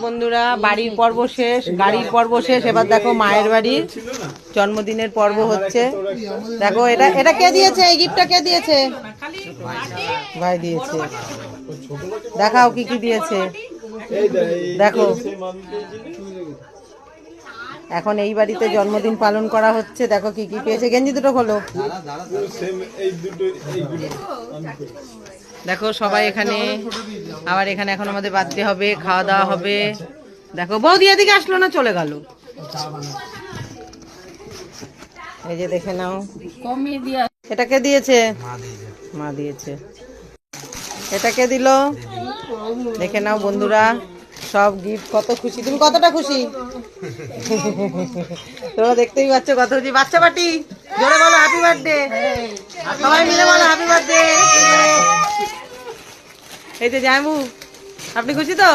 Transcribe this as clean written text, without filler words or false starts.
বন্ধুরা বাড়ির পর্ব শেষ, গাড়ির পর্ব শেষ, এবার দেখো মায়ের বাড়ির জন্মদিনের পর্ব হচ্ছে। দেখো এটা এটা কে দিয়েছে, এই গিফটটা কে দিয়েছে? ভাই দিয়েছে। দেখাও কি কি দিয়েছে, দেখো। এখন এই বাড়িতে জন্মদিন পালন করা হচ্ছে, দেখো কি কি পেয়েছে। গেঞ্জি দুটো খোলো। দেখো সবাই এখানে, আবার এখানে এখন আমাদের বার্থডে হবে, খাওয়া দাওয়া হবে। দেখো বৌদি এদিকে আসলো না, চলে গেল। এই যে দেখে নাও, এটা কে দিয়েছে? মা দিয়েছে। এটা কে দিল? দেখে নাও বন্ধুরা, সব গিফট। কত খুশি তুমি, কতটা খুশি তোমরা দেখতেই পাচ্ছ কত খুশি। বাচ্চা পার্টি, জোরে বলো হ্যাপি বার্থডে, সবাই মিলে বলো হ্যাপি বার্থডে। এই যে জামাইবু, আপনি খুশি তো?